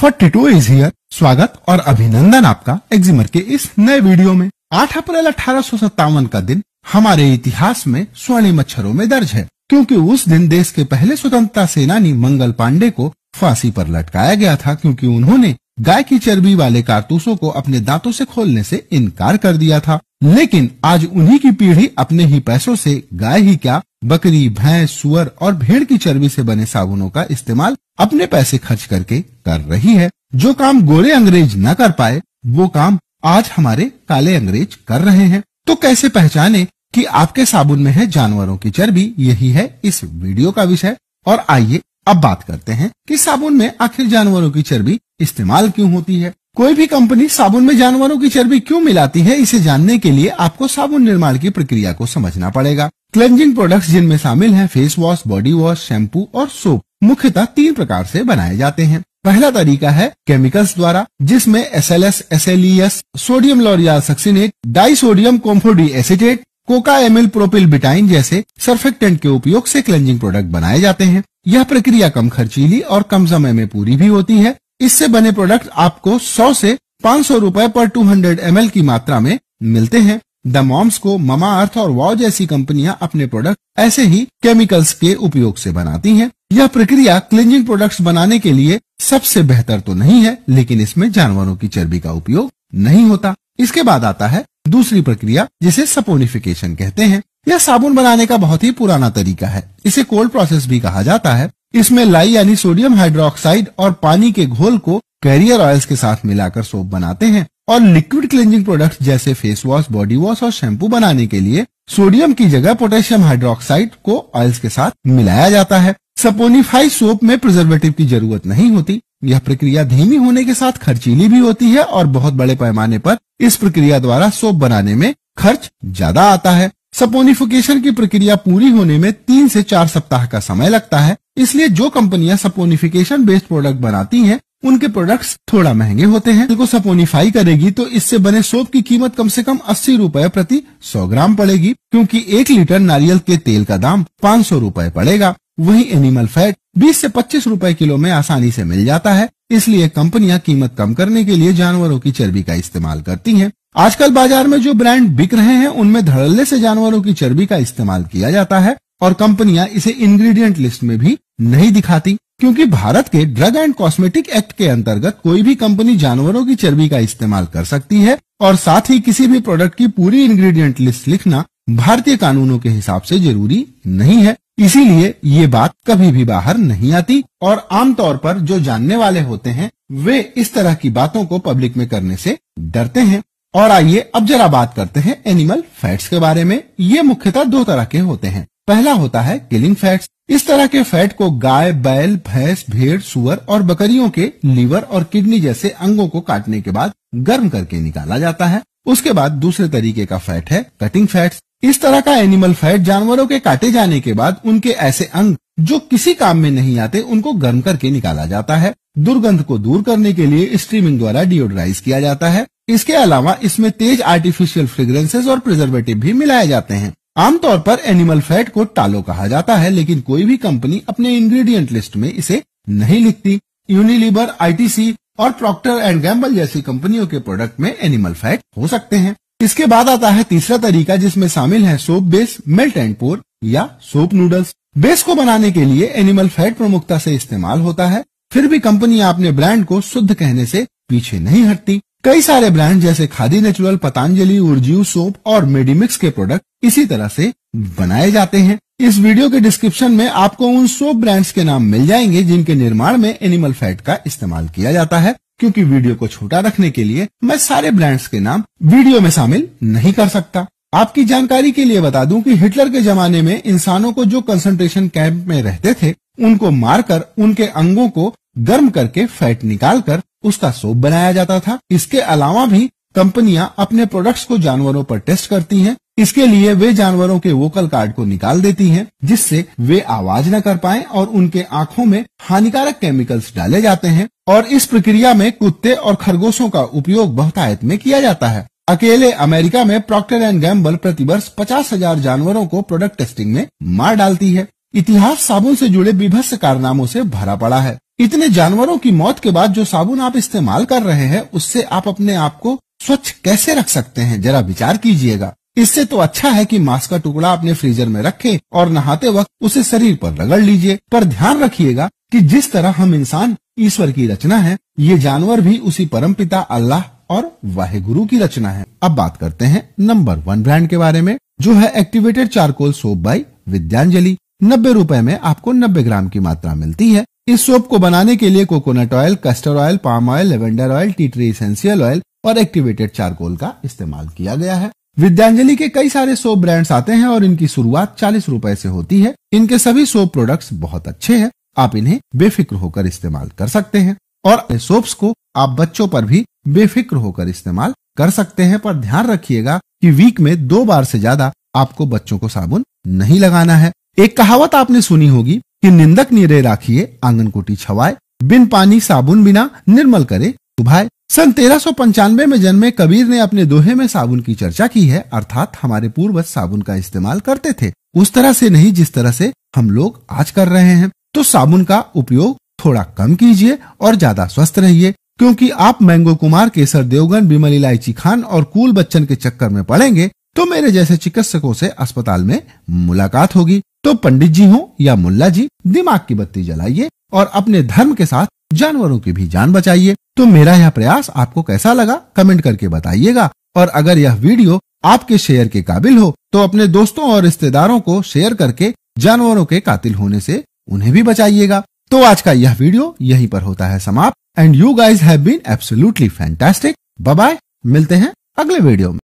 42 is here. स्वागत और अभिनंदन आपका एक्जिमर के इस नए वीडियो में। 8 अप्रैल 1857 का दिन हमारे इतिहास में स्वर्णिम अक्षरों में दर्ज है, क्योंकि उस दिन देश के पहले स्वतंत्रता सेनानी मंगल पांडे को फांसी पर लटकाया गया था, क्योंकि उन्होंने गाय की चर्बी वाले कारतूसों को अपने दांतों से खोलने से इनकार कर दिया था। लेकिन आज उन्हीं की पीढ़ी अपने ही पैसों से गाय ही क्या, बकरी, भैंस, सुअर और भेड़ की चर्बी से बने साबुनों का इस्तेमाल अपने पैसे खर्च करके कर रही है। जो काम गोरे अंग्रेज न कर पाए, वो काम आज हमारे काले अंग्रेज कर रहे हैं। तो कैसे पहचाने कि आपके साबुन में है जानवरों की चर्बी? यही है इस वीडियो का विषय। और आइए अब बात करते हैं कि साबुन में आखिर जानवरों की चर्बी इस्तेमाल क्यों होती है। कोई भी कंपनी साबुन में जानवरों की चर्बी क्यों मिलाती है, इसे जानने के लिए आपको साबुन निर्माण की प्रक्रिया को समझना पड़ेगा। क्लेंजिंग प्रोडक्ट्स जिनमें शामिल हैं face wash, body wash, shampoo और सोप, मुख्यतः 3 प्रकार से बनाए जाते हैं। पहला तरीका है केमिकल्स द्वारा, जिसमें SLS, SLES, sodium lauryl succinate, disodium cocoamphodiacetate, cocamidopropyl betaine जैसे सर्फेक्टेंट के उपयोग से क्लेंजिंग प्रोडक्ट बनाए जाते हैं। यह प्रक्रिया कम खर्चीली और कम समय में पूरी भी होती है। इससे बने प्रोडक्ट आपको 100 से 500 रुपए पर 200 ml की मात्रा में मिलते हैं। द मॉम्स को, ममा अर्थ और वाव जैसी कंपनियां अपने प्रोडक्ट ऐसे ही केमिकल्स के उपयोग से बनाती हैं। यह प्रक्रिया क्लींजिंग प्रोडक्ट्स बनाने के लिए सबसे बेहतर तो नहीं है, लेकिन इसमें जानवरों की चर्बी का उपयोग नहीं होता। इसके बाद आता है दूसरी प्रक्रिया, जिसे सपोनिफिकेशन कहते हैं। यह साबुन बनाने का बहुत ही पुराना तरीका है। इसे कोल्ड प्रोसेस भी कहा जाता है। इसमें लाई यानी सोडियम हाइड्रोक्साइड और पानी के घोल को कैरियर ऑयल्स के साथ मिलाकर सोप बनाते हैं, और लिक्विड क्लींजिंग प्रोडक्ट्स जैसे फेस वॉश, बॉडी वॉश और शैम्पू बनाने के लिए सोडियम की जगह पोटेशियम हाइड्रोक्साइड को ऑयल्स के साथ मिलाया जाता है। सपोनिफाई सोप में प्रिजर्वेटिव की जरूरत नहीं होती। यह प्रक्रिया धीमी होने के साथ खर्चीली भी होती है, और बहुत बड़े पैमाने पर इस प्रक्रिया द्वारा सोप बनाने में खर्च ज्यादा आता है। सपोनिफिकेशन की प्रक्रिया पूरी होने में 3 से 4 सप्ताह का समय लगता है। इसलिए जो कंपनियां सपोनिफिकेशन बेस्ड प्रोडक्ट बनाती हैं, उनके प्रोडक्ट्स थोड़ा महंगे होते हैं। इनको सपोनिफाई करेगी तो इससे बने सोप की कीमत कम से कम 80 रुपए प्रति 100 ग्राम पड़ेगी, क्योंकि 1 लीटर नारियल के तेल का दाम 500 रुपए पड़ेगा। वहीं एनिमल फैट 20 से 25 रुपए किलो में आसानी से मिल जाता है। इसलिए कंपनियां कीमत कम करने के लिए जानवरों की चर्बी का इस्तेमाल करती हैं। आजकल बाजार में जो ब्रांड बिक रहे हैं, उनमें धड़ल्ले से जानवरों की चर्बी का इस्तेमाल किया जाता है, और कंपनियां इसे इंग्रेडिएंट लिस्ट में भी नहीं दिखाती, क्योंकि भारत के ड्रग एंड कॉस्मेटिक एक्ट के अंतर्गत कोई भी कंपनी जानवरों की चर्बी का इस्तेमाल कर सकती है, और साथ ही किसी भी प्रोडक्ट की पूरी इंग्रेडिएंट लिस्ट लिखना भारतीय कानूनों के हिसाब से जरूरी नहीं है। इसीलिए ये बात कभी भी बाहर नहीं आती, और आमतौर पर जो जानने वाले होते हैं वे इस तरह की बातों को पब्लिक में करने से डरते हैं। और आइए अब जरा बात करते हैं एनिमल फैट्स के बारे में। ये मुख्यतः 2 तरह के होते हैं। पहला होता है किलिंग फैट्स। इस तरह के फैट को गाय, बैल, भैंस, भेड़, सुअर और बकरियों के लीवर और किडनी जैसे अंगों को काटने के बाद गर्म करके निकाला जाता है। उसके बाद दूसरे तरीके का फैट है कटिंग फैट्स। इस तरह का एनिमल फैट जानवरों के काटे जाने के बाद उनके ऐसे अंग जो किसी काम में नहीं आते, उनको गर्म करके निकाला जाता है। दुर्गंध को दूर करने के लिए स्टीमिंग द्वारा डिओड्राइज किया जाता है। इसके अलावा इसमें तेज आर्टिफिशियल फ्रेग्रेंसेस और प्रिजर्वेटिव भी मिलाए जाते हैं। आमतौर पर एनिमल फैट को टालो कहा जाता है, लेकिन कोई भी कंपनी अपने इंग्रेडिएंट लिस्ट में इसे नहीं लिखती। यूनिलीवर, ITC और प्रॉक्टर एंड गैम्बल जैसी कंपनियों के प्रोडक्ट में एनिमल फैट हो सकते हैं। इसके बाद आता है तीसरा तरीका, जिसमें शामिल है soap base, melt and pour या सोप नूडल्स। बेस को बनाने के लिए एनिमल फैट प्रमुखता से इस्तेमाल होता है। फिर भी कंपनियां अपने ब्रांड को शुद्ध कहने से पीछे नहीं हटती। कई सारे ब्रांड जैसे खादी नेचुरल, पतंजलि, उर्जियू सोप और मेडिमिक्स के प्रोडक्ट इसी तरह से बनाए जाते हैं। इस वीडियो के डिस्क्रिप्शन में आपको उन सोप ब्रांड्स के नाम मिल जाएंगे जिनके निर्माण में एनिमल फैट का इस्तेमाल किया जाता है। क्योंकि वीडियो को छोटा रखने के लिए मैं सारे ब्रांड्स के नाम वीडियो में शामिल नहीं कर सकता। आपकी जानकारी के लिए बता दूं कि हिटलर के जमाने में इंसानों को जो कंसंट्रेशन कैंप में रहते थे, उनको मारकर उनके अंगों को गर्म करके फैट निकालकर उसका सोप बनाया जाता था। इसके अलावा भी कंपनियां अपने प्रोडक्ट्स को जानवरों पर टेस्ट करती हैं। इसके लिए वे जानवरों के वोकल कार्ड को निकाल देती हैं, जिससे वे आवाज न कर पाएं, और उनके आंखों में हानिकारक केमिकल्स डाले जाते हैं। और इस प्रक्रिया में कुत्ते और खरगोशों का उपयोग बहुतायत में किया जाता है। अकेले अमेरिका में प्रॉक्टर एंड गैम्बल प्रतिवर्ष 50,000 जानवरों को प्रोडक्ट टेस्टिंग में मार डालती है। इतिहास साबुन से जुड़े विभत्स कारनामों से भरा पड़ा है। इतने जानवरों की मौत के बाद जो साबुन आप इस्तेमाल कर रहे हैं, उससे आप अपने आप को स्वच्छ कैसे रख सकते हैं, जरा विचार कीजिएगा। इससे तो अच्छा है कि मांस का टुकड़ा अपने फ्रीजर में रखें और नहाते वक्त उसे शरीर पर रगड़ लीजिए। पर ध्यान रखिएगा कि जिस तरह हम इंसान ईश्वर की रचना है, ये जानवर भी उसी परमपिता अल्लाह और वाहेगुरु की रचना है। अब बात करते हैं नंबर 1 ब्रांड के बारे में, जो है activated charcoal soap by Vidyanjali. 90 रुपए में आपको 90 ग्राम की मात्रा मिलती है। इस सोप को बनाने के लिए coconut oil, castor oil, palm oil, lavender oil, tea tree essential oil और एक्टिवेटेड चारकोल का इस्तेमाल किया गया है। विद्यांजलि के कई सारे सोप ब्रांड्स आते हैं और इनकी शुरुआत 40 रुपए से होती है। इनके सभी सोप प्रोडक्ट्स बहुत अच्छे हैं, आप इन्हें बेफिक्र होकर इस्तेमाल कर सकते हैं और सोप्स को आप बच्चों पर भी बेफिक्र होकर इस्तेमाल कर सकते हैं। पर ध्यान रखिएगा कि वीक में 2 बार से ज्यादा आपको बच्चों को साबुन नहीं लगाना है। एक कहावत आपने सुनी होगी कि निंदक निरे राखिए आंगन कोटी छवाए, बिन पानी साबुन बिना निर्मल करे सुभाए। सन 1395 में जन्मे कबीर ने अपने दोहे में साबुन की चर्चा की है, अर्थात हमारे पूर्वज साबुन का इस्तेमाल करते थे, उस तरह से नहीं जिस तरह से हम लोग आज कर रहे हैं। तो साबुन का उपयोग थोड़ा कम कीजिए और ज्यादा स्वस्थ रहिए, क्योंकि आप मैंगो कुमार, केसर देवगन, बिमल इलायची खान और कूल बच्चन के चक्कर में पड़ेंगे तो मेरे जैसे चिकित्सकों से अस्पताल में मुलाकात होगी। तो पंडित जी हो या मुल्ला जी, दिमाग की बत्ती जलाइए और अपने धर्म के साथ जानवरों की भी जान बचाइए। तो मेरा यह प्रयास आपको कैसा लगा कमेंट करके बताइएगा, और अगर यह वीडियो आपके शेयर के काबिल हो तो अपने दोस्तों और रिश्तेदारों को शेयर करके जानवरों के कातिल होने से उन्हें भी बचाइएगा। तो आज का यह वीडियो यहीं पर होता है समाप्त, and you guys have been absolutely fantastic. Bye bye, मिलते हैं अगले वीडियो में।